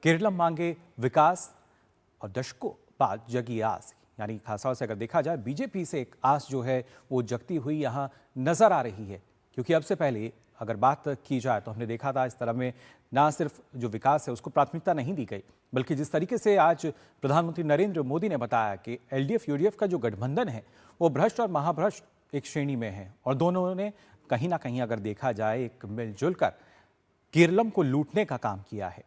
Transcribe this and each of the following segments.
केरलम मांगे विकास और दशकों बाद जगी आस, यानी खासतौर से अगर देखा जाए बीजेपी से एक आस जो है वो जगती हुई यहाँ नजर आ रही है। क्योंकि अब से पहले अगर बात की जाए तो हमने देखा था इस तरह में ना सिर्फ जो विकास है उसको प्राथमिकता नहीं दी गई, बल्कि जिस तरीके से आज प्रधानमंत्री नरेंद्र मोदी ने बताया कि एलडीएफ यूडीएफ का जो गठबंधन है वो भ्रष्ट और महाभ्रष्ट एक श्रेणी में है और दोनों ने कहीं ना कहीं अगर देखा जाए एक मिलजुल कर केरलम को लूटने का काम किया है।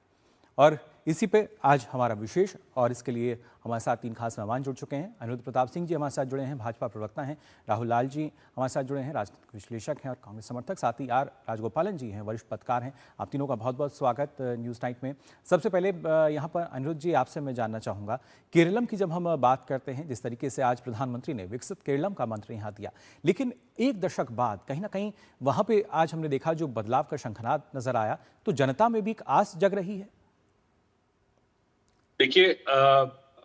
और इसी पे आज हमारा विशेष और इसके लिए हमारे साथ तीन खास मेहमान जुड़ चुके हैं। अनिरुद्ध प्रताप सिंह जी हमारे साथ जुड़े हैं, भाजपा प्रवक्ता हैं। राहुल लाल जी हमारे साथ जुड़े हैं, राजनीतिक विश्लेषक हैं और कांग्रेस समर्थक। साथ ही आर राजगोपालन जी हैं, वरिष्ठ पत्रकार हैं। आप तीनों का बहुत बहुत स्वागत न्यूज़ नाइट में। सबसे पहले यहाँ पर अनिरुद्ध जी आपसे मैं जानना चाहूँगा, केरलम की जब हम बात करते हैं, जिस तरीके से आज प्रधानमंत्री ने विकसित केरलम का मंत्र यहाँ दिया, लेकिन एक दशक बाद कहीं ना कहीं वहाँ पर आज हमने देखा जो बदलाव का शंखनाद नजर आया, तो जनता में भी एक आस जग रही है। देखिए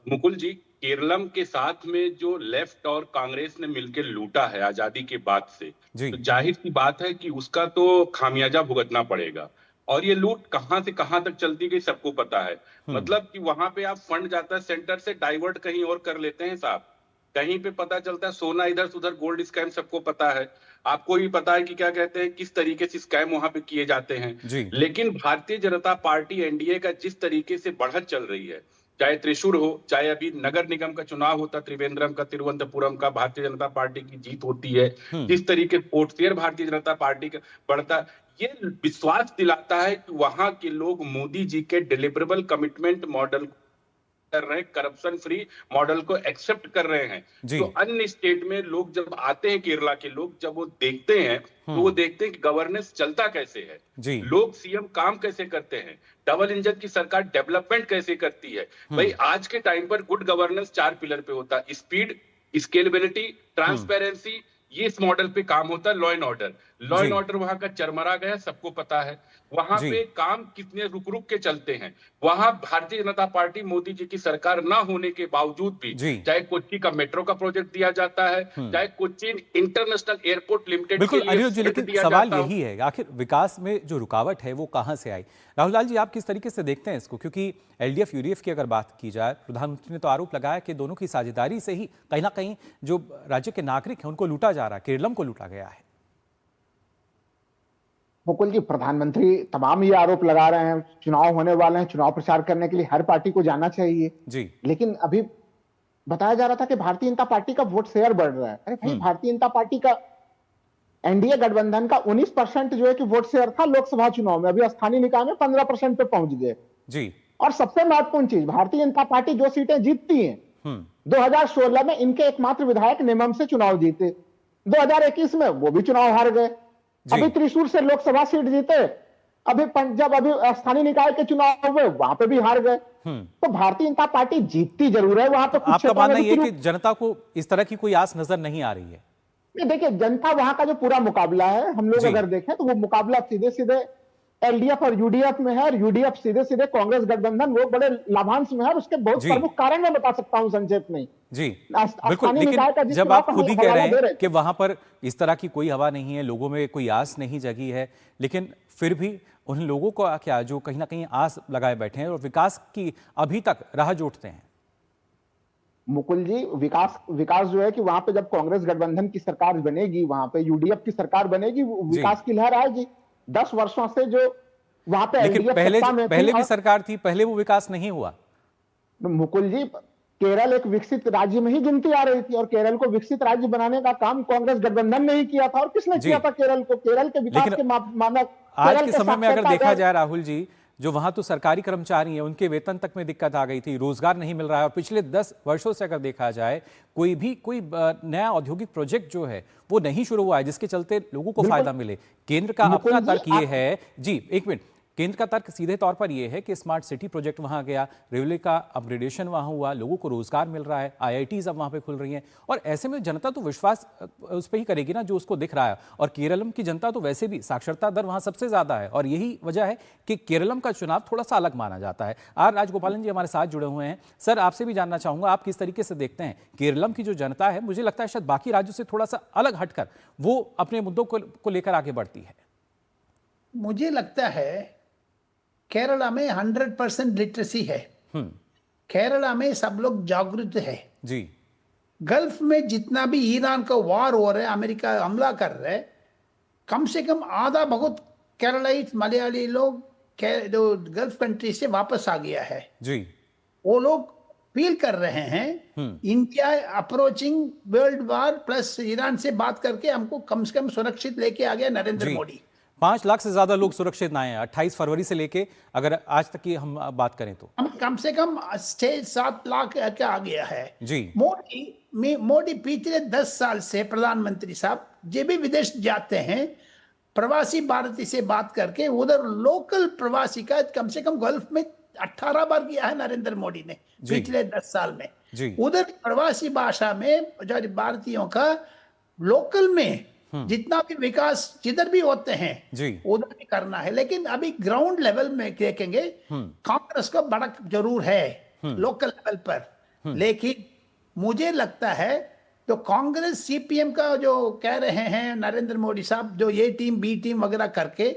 मुकुल जी, केरलम के साथ में जो लेफ्ट और कांग्रेस ने मिलकर लूटा है आजादी के बाद से, तो जाहिर सी बात है कि उसका तो खामियाजा भुगतना पड़ेगा। और ये लूट कहां से कहां तक चलती गई सबको पता है। मतलब कि वहां पे आप फंड जाता है सेंटर से, डाइवर्ट कहीं और कर लेते हैं साहब। कहीं पे पता चलता है सोना इधर से उधर, गोल्ड स्कैम सबको पता है। आपको भी पता है कि क्या कहते हैं, किस तरीके से स्कैम वहां पे किए जाते हैं। लेकिन भारतीय जनता पार्टी एनडीए का जिस तरीके से बढ़त चल रही है, चाहे त्रिशूर हो, चाहे अभी नगर निगम का चुनाव होता, त्रिवेंद्रम का, तिरुवनंतपुरम का, भारतीय जनता पार्टी की जीत होती है, जिस तरीके पोर्टफेयर भारतीय जनता पार्टी का बढ़ता, ये विश्वास दिलाता है कि वहां के लोग मोदी जी के डिलीवरेबल कमिटमेंट मॉडल कर रहे हैं, करप्शन फ्री मॉडल को एक्सेप्ट कर रहे हैं। तो अन्य स्टेट में लोग जब आते हैं, केरला के लोग जब वो देखते हैं तो वो देखते हैं कि गवर्नेंस चलता कैसे है, लोग सीएम काम कैसे करते हैं, डबल इंजन की सरकार डेवलपमेंट कैसे करती है। भाई आज के टाइम पर गुड गवर्नेंस 4 पिलर पे होता है: स्पीड, स्केलेबिलिटी, ट्रांसपेरेंसी। ये इस मॉडल पे काम होता है। लॉ एंड ऑर्डर वहां का चरमरा गया, सबको पता है। वहां पे काम कितने रुक रुक के चलते हैं। वहां भारतीय जनता पार्टी मोदी जी की सरकार ना होने के बावजूद भी, चाहे कोच्चि का मेट्रो का प्रोजेक्ट दिया जाता है, चाहे कोच्चि इंटरनेशनल एयरपोर्ट लिमिटेड के लिए लेकिन सवाल यही है, आखिर विकास में जो रुकावट है वो कहां से आई? राहुल लाल जी, आप किस तरीके से देखते हैं इसको? क्योंकि एलडीएफ यूडीएफ की अगर बात की जाए, प्रधानमंत्री ने तो आरोप लगाया कि दोनों की साझेदारी से ही कहीं ना कहीं जो राज्य के नागरिक हैं उनको लूटा जा रहा है, केरलम को लूटा गया है। मुकुल जी, प्रधानमंत्री तमाम ये आरोप लगा रहे हैं। चुनाव होने वाले हैं, चुनाव प्रचार करने के लिए हर पार्टी को जाना चाहिए लेकिन अभी बताया जा रहा था कि भारतीय जनता पार्टी का वोट शेयर बढ़ रहा है। अरे भाई, भारतीय जनता पार्टी का एनडीए गठबंधन का 19% जो है कि वोट शेयर था लोकसभा चुनाव में, अभी स्थानीय निकाय में 15% पे पहुंच गए। और सबसे महत्वपूर्ण चीज, भारतीय जनता पार्टी जो सीटें जीतती हैं, 2016 में इनके एकमात्र विधायक निमम से चुनाव जीते, 2021 में वो भी चुनाव हार गए। अभी त्रिशूर से लोकसभा सीट जीते, अभी जब अभी स्थानीय निकाय के चुनाव हुए वहां पे भी हार गए। तो भारतीय जनता पार्टी जीतती जरूर है वहां पे। आपका मानना ये कि जनता को इस तरह की कोई आस नजर नहीं आ रही है? देखिए, जनता वहां का जो पूरा मुकाबला है, हम लोग अगर देखें तो वो मुकाबला सीधे सीधे एलडीएफ और यूडीएफ में है, और यूडीएफ सीधे सीधे कांग्रेस गठबंधन वो बड़े लाभांश में है। और उसके बहुत प्रमुख कारण मैं बता सकता हूं संक्षेप में। बिल्कुल, लेकिन जब आप खुद ही कह रहे हैं कि वहां पर इस तरह की कोई हवा नहीं है, लोगों में कोई आस नहीं जगी है, लेकिन फिर भी उन लोगों को क्या जो कहीं ना कहीं आस लगाए बैठे हैं और विकास की अभी तक राह जोड़ते हैं? मुकुल जी, विकास जो है कि वहां पे जब कांग्रेस गठबंधन की सरकार बनेगी, वहां पे यूडीएफ की सरकार बनेगी, विकास की लहर आएगी। 10 वर्षों से जो वहां पे लेकिन पहले भी सरकार थी, पहले वो विकास नहीं हुआ। मुकुल जी, केरल एक विकसित राज्य में ही गिनती आ रही थी, और केरल को विकसित राज्य बनाने का काम कांग्रेस गठबंधन ने ही किया था। और किसने किया था केरल को? केरल के विकास के मानक आज के समय में अगर देखा जाए राहुल जी, जो वहां तो सरकारी कर्मचारी हैं उनके वेतन तक में दिक्कत आ गई थी, रोजगार नहीं मिल रहा है। और पिछले 10 वर्षों से अगर देखा जाए कोई नया औद्योगिक प्रोजेक्ट जो है वो नहीं शुरू हुआ है जिसके चलते लोगों को फायदा मिले। केंद्र का अपना तर्क ये है, एक मिनट, केंद्र का तर्क सीधे तौर पर यह है कि स्मार्ट सिटी प्रोजेक्ट वहां गया, रेलवे का अपग्रेडेशन वहां हुआ, लोगों को रोजगार मिल रहा है, आईआईटीज अब वहां पे खुल रही हैं। और ऐसे में जनता तो विश्वास उस पर ही करेगी ना जो उसको दिख रहा है। और केरलम की जनता तो वैसे भी साक्षरता दर वहां सबसे ज्यादा है, और यही वजह है कि केरलम का चुनाव थोड़ा सा अलग माना जाता है। आर राजगोपालन जी हमारे साथ जुड़े हुए हैं। सर, आपसे भी जानना चाहूंगा, आप किस तरीके से देखते हैं केरलम की जो जनता है? मुझे लगता है शायद बाकी राज्यों से थोड़ा सा अलग हटकर वो अपने मुद्दों को लेकर आगे बढ़ती है। मुझे लगता है केरला में 100% लिटरेसी है। केरला में सब लोग जागरूक है जी। गल्फ में जितना भी ईरान का वार हो रहा है, अमेरिका हमला कर रहा है, कम से कम आधा बहुत केरलाइट मलयाली लोग जो गल्फ कंट्री से वापस आ गया है जी। वो लोग फील कर रहे हैं India approaching world war plus Iran से बात करके हमको कम से कम सुरक्षित लेके आ गया नरेंद्र मोदी। 5 लाख से ज्यादा लोग सुरक्षित ना हैं 28 फरवरी से लेके अगर आज तक की हम बात करें तो हम कम से कम 6-7 लाख का आ गया है जी। मोदी पिछले 10 साल से प्रधानमंत्री साहब जो भी विदेश जाते हैं प्रवासी भारतीय से बात करके उधर लोकल प्रवासी का कम से कम गल्फ में 18 बार किया है नरेंद्र मोदी ने पिछले 10 साल में। उधर प्रवासी भाषा में जो भारतीयों का लोकल में जितना भी विकास जिधर भी होते हैं उधर भी करना है, लेकिन अभी ग्राउंड लेवल में देखेंगे कांग्रेस का बड़ा जरूर है लोकल लेवल पर, लेकिन मुझे लगता है तो कांग्रेस सीपीएम का जो कह रहे हैं नरेंद्र मोदी साहब जो ये टीम बी टीम वगैरह करके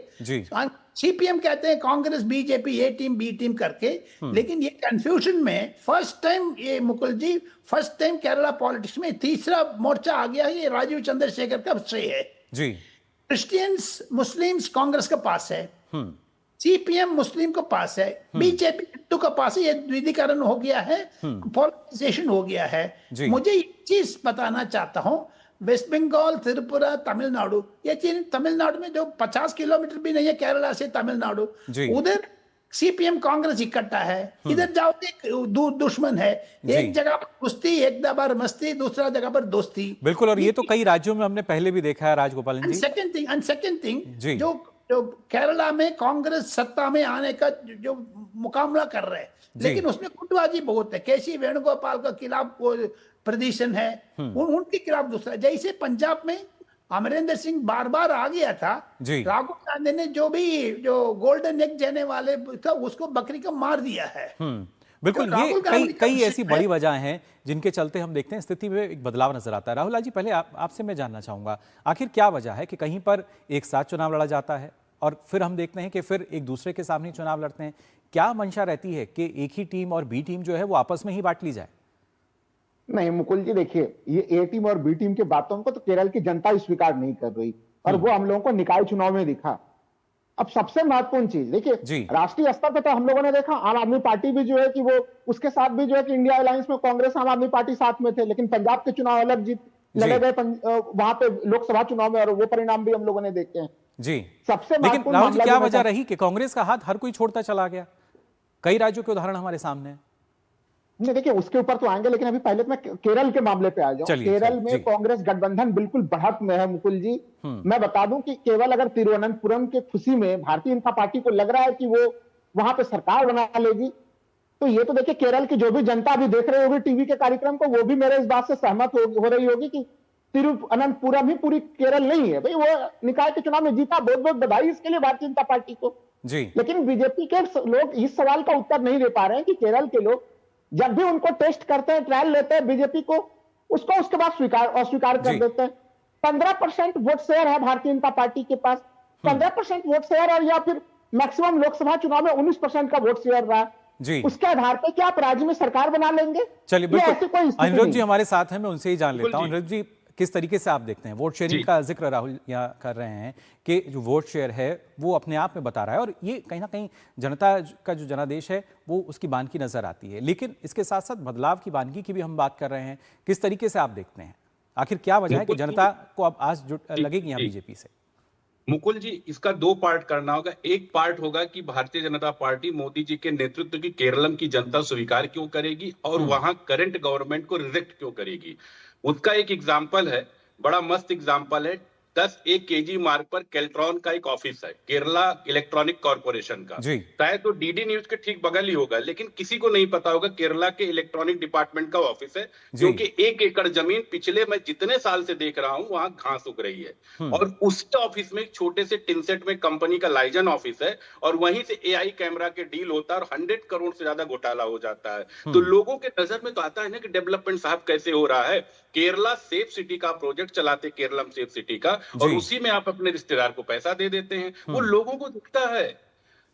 सीपीएम कहते हैं कांग्रेस बीजेपी ये टीम बी टीम करके, लेकिन ये कंफ्यूजन में फर्स्ट टाइम ये मुकुल जी फर्स्ट टाइम केरला पॉलिटिक्स में तीसरा मोर्चा आ गया है, ये राजीव चंद्रशेखर का श्रेय है जी। क्रिश्चियंस मुस्लिम्स कांग्रेस के पास है, सीपीएम मुस्लिम को पास है, बीजेपी हिंदू का पास है, ये द्विधीकरण हो गया है, पोलराइजेशन हो गया है। मुझे एक चीज बताना चाहता हूं, वेस्ट बंगाल त्रिपुरा तमिलनाडु ये चीज तमिलनाडु में जो 50 किलोमीटर भी नहीं है केरला से तमिलनाडु, उधर सीपीएम कांग्रेस इकट्ठा है, इधर जाओ तो दुश्मन है, एक जगह पर कुश्ती एक बार मस्ती दूसरा जगह पर दोस्ती। बिल्कुल, और ये तो कई राज्यों में हमने पहले भी देखा है राजगोपाल जी। सेकंड थिंग जो केरला में कांग्रेस सत्ता में आने का जो मुकाबला कर रहे हैं, लेकिन उसमें गुटबाजी बहुत है, केसी वेणुगोपाल का खिलाफ प्रदर्शन है, उनके खिलाफ दूसरा, जैसे पंजाब में अमरिंदर सिंह बार बार आ गया था, राहुल गांधी ने जो गोल्डन एग देने वाले था उसको बकरी को मार दिया है। बिल्कुल, तो ये कई ऐसी बड़ी वजह हैं जिनके चलते हम देखते हैं स्थिति में एक बदलाव नजर आता है। राहुल लाल जी, पहले आपसे मैं जानना चाहूंगा आखिर क्या वजह है कि कहीं पर एक साथ चुनाव लड़ा जाता है और फिर हम देखते हैं कि फिर एक दूसरे के सामने चुनाव लड़ते हैं। क्या मंशा रहती है कि एक ही टीम और बी टीम जो है वो आपस में ही बांट ली जाए? नहीं मुकुल जी, देखिए ये ए टीम और बी टीम के बातों को तो केरल की जनता स्वीकार नहीं कर रही और वो हम लोगों को निकाय चुनाव में दिखा। अब सबसे महत्वपूर्ण चीज देखिए, राष्ट्रीय स्तर पर तो हम लोगों ने देखा आम आदमी पार्टी भी जो है कि वो उसके साथ भी जो है कि इंडिया अलायंस में कांग्रेस आम आदमी पार्टी साथ में थे, लेकिन पंजाब के चुनाव अलग जीत लड़े गए वहां पे लोकसभा चुनाव में और वो परिणाम भी हम लोगों ने देखे हैं जी। सबसे लेकिन राहुल जी, क्या वजह रही कि कांग्रेस का हाथ हर कोई छोड़ता चला गया? कई राज्यों के उदाहरण हमारे सामने हैं। नहीं देखिए, उसके ऊपर तो आएंगे, लेकिन अभी पहले तो मैं केरल के मामले पे आ जाऊं। केरल में कांग्रेस गठबंधन बिल्कुल बढ़त में है मुकुल जी। मैं बता दूं कि केवल अगर तिरुवनंतपुरम के खुशी में भारतीय जनता पार्टी को लग रहा है कि वो वहां पे सरकार बना लेगी, तो ये तो देखिए केरल की जो भी जनता भी देख रही होगी टीवी के कार्यक्रम को, वो भी मेरे इस बात से सहमत हो रही होगी कि तिरुवनंतपुरम ही पूरी केरल नहीं है भाई। वो निकाय के चुनाव में जीता, बहुत बहुत बधाई इसके लिए भारतीय जनता पार्टी को जी। लेकिन बीजेपी के लोग इस सवाल का उत्तर नहीं दे पा रहे हैं कि केरल के लोग जब भी उनको टेस्ट करते हैं, ट्रायल लेते हैं बीजेपी को, उसको उसके बाद अस्वीकार कर देते हैं। 15% वोट शेयर है भारतीय जनता पार्टी के पास, 15% वोट शेयर, और या फिर मैक्सिमम लोकसभा चुनाव में 19% का वोट शेयर रहा जी। उसके आधार पर क्या आप राज्य में सरकार बना लेंगे? चलिए, बिल्कुल अनिरुद्ध जी हमारे साथ हैं, मैं उनसे ही जान लेता हूं। अनिरुद्ध जी, किस तरीके से आप देखते हैं वोट शेयरिंग का जिक्र राहुल यहाँ कर रहे हैं कि जो वोट शेयर है वो अपने आप में बता रहा है और ये कहीं ना कहीं जनता का जो जनादेश है वो उसकी बानगी नजर आती है, लेकिन इसके साथ साथ बदलाव की बानगी की भी हम बात कर रहे हैं। किस तरीके से आप देखते हैं, आखिर क्या वजह है कि जनता को अब आज लगेगी यहाँ बीजेपी से? मुकुल जी, इसका 2 पार्ट करना होगा। एक पार्ट होगा कि भारतीय जनता पार्टी मोदी जी के नेतृत्व की केरलम की जनता स्वीकार क्यों करेगी और वहां करंट गवर्नमेंट को रिजेक्ट क्यों करेगी। उसका एक एग्जाम्पल है, बड़ा मस्त एग्जाम्पल है। 10A केजी मार्ग पर केल्ट्रॉन का एक ऑफिस है, केरला इलेक्ट्रॉनिक कॉर्पोरेशन का। शायद तो डीडी न्यूज के ठीक बगल ही होगा, लेकिन किसी को नहीं पता होगा केरला के इलेक्ट्रॉनिक डिपार्टमेंट का ऑफिस है, क्योंकि 1 एकड़ जमीन पिछले मैं जितने साल से देख रहा हूं वहां घास उग रही है। और उस ऑफिस में एक छोटे से टिनसेट में कंपनी का लाइजन ऑफिस है और वहीं से AI कैमरा के डील होता है और 100 करोड़ से ज्यादा घोटाला हो जाता है। तो लोगों के नजर में तो आता है ना कि डेवलपमेंट साहब कैसे हो रहा है। केरला सेफ सिटी का प्रोजेक्ट चलाते, केरलम सेफ सिटी का, और उसी में आप अपने रिश्तेदार को पैसा दे देते हैं, वो लोगों को दिखता है।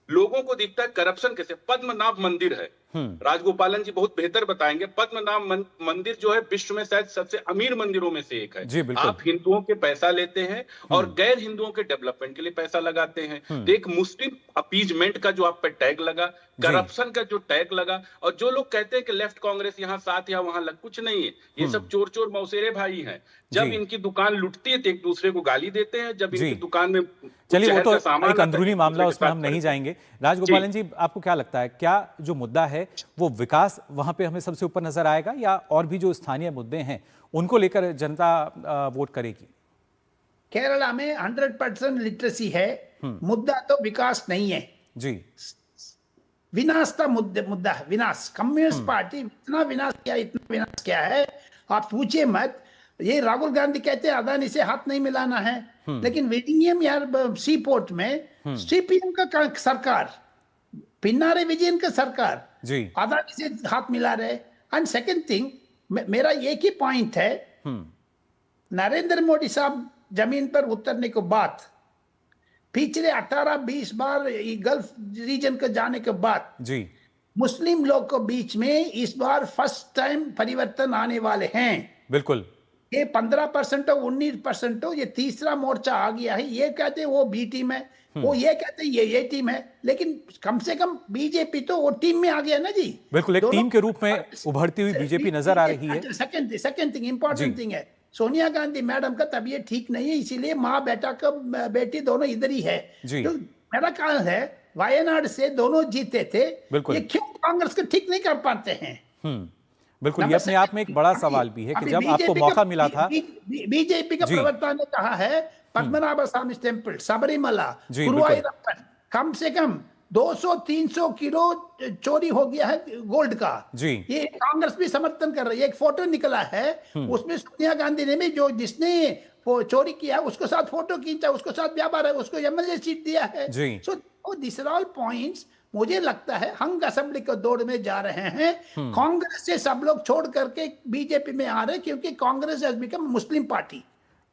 लोगों को दिखता है करप्शन कैसे। पद्मनाभ मंदिर है, राजगोपालन जी बहुत बेहतर बताएंगे। पद्मनाभ मंदिर जो है विश्व में शायद सबसे अमीर मंदिरों में से एक है। आप हिंदुओं के पैसा लेते हैं और गैर हिंदुओं के डेवलपमेंट के लिए पैसा लगाते हैं। तो एक मुस्लिम अपीजमेंट का जो आप पे टैग लगा, करप्शन का जो टैग लगा, और जो लोग कहते हैं कि लेफ्ट कांग्रेस यहाँ साथ या वहां लग, कुछ नहीं है। ये सब चोर चोर मौसेरे भाई हैं। जब इनकी दुकान लुटती है तो एक दूसरे को गाली देते हैं, जब इनकी दुकान में चलिए वो तो एक अंदरूनी मामला, उसमें हम नहीं जाएंगे। राजगोपालन जी, आपको क्या लगता है, क्या जो मुद्दा है वो विकास वहां पे हमें सबसे ऊपर नजर आएगा, या और भी जो स्थानीय मुद्दे हैं उनको लेकर जनता वोट करेगी? केरला में 100% लिटरेसी है, मुद्दा तो विकास नहीं है जी। विनाश का मुद्दा है, विनाश। कम्युनिस्ट पार्टी इतना विनाश किया है, आप पूछिए मत। ये राहुल गांधी कहते हैं अदानी से हाथ नहीं मिलाना है, लेकिन वेटिंगियम यार सी पोर्ट में सीपीएम का सरकार, पिनारे विजयन का सरकार अदानी से हाथ मिला रहे। एंड सेकंड थिंग, मेरा एक ही पॉइंट है, नरेंद्र मोदी साहब जमीन पर उतरने के बाद, पिछले 18-20 बार गल्फ रीजन के जाने के बाद मुस्लिम लोग के बीच में इस बार फर्स्ट टाइम परिवर्तन आने वाले हैं। बिल्कुल, ये 15% हो 19% हो, ये तीसरा मोर्चा आ गया है। ये कहते हैं वो बी टीम है, वो ये कहते हैं ये टीम है, लेकिन कम से कम बीजेपी तो वो टीम में आ गया ना जी। बिल्कुल, एक टीम के रूप में उभरती हुई बीजेपी नजर आ रही है। सेकंड थिंग, इंपॉर्टेंट थिंग है, सोनिया गांधी मैडम का तबीयत ठीक नहीं है, इसीलिए माँ बेटी दोनों इधर ही है। तो मेरा ख्याल है वायनाड से दोनों जीते थे, ये क्यों कांग्रेस को ठीक नहीं कर पाते हैं? बिल्कुल, ये अपने आप में एक बड़ा सवाल भी है कि जब आपको मौका मिला था। बीजेपी का प्रवक्ता ने कहा है पद्मनाभ स्वामी टेम्पल, सबरीमला, गुरुवायूरप्पन, कम से कम 200-300 किलो चोरी हो गया है गोल्ड का। ये कांग्रेस भी समर्थन कर रही है। एक फोटो निकला है, उसमें सोनिया गांधी ने भी जिसने वो चोरी किया उसको साथ फोटो खींचा, उसको साथ व्यापार है, उसको एमएलए सीट दिया है। So this are all points. मुझे लगता है हंग असेंबली के दौर में जा रहे हैं, कांग्रेस से सब लोग छोड़ करके बीजेपी में आ रहे हैं, क्योंकि Congress has become Muslim party.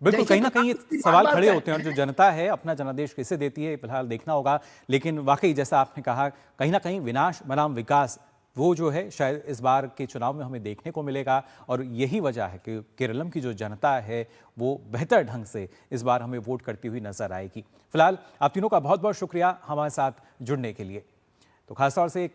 बिल्कुल, कहीं ना कहीं सवाल खड़े होते हैं, और जो जनता है अपना जनादेश कैसे देती है फिलहाल देखना होगा। लेकिन वाकई जैसा आपने कहा, कहीं ना कहीं विनाश बनाम विकास, वो जो है शायद इस बार के चुनाव में हमें देखने को मिलेगा। और यही वजह है कि केरलम की जो जनता है वो बेहतर ढंग से इस बार हमें वोट करती हुई नजर आएगी। फिलहाल आप तीनों का बहुत बहुत शुक्रिया हमारे साथ जुड़ने के लिए। तो खासतौर से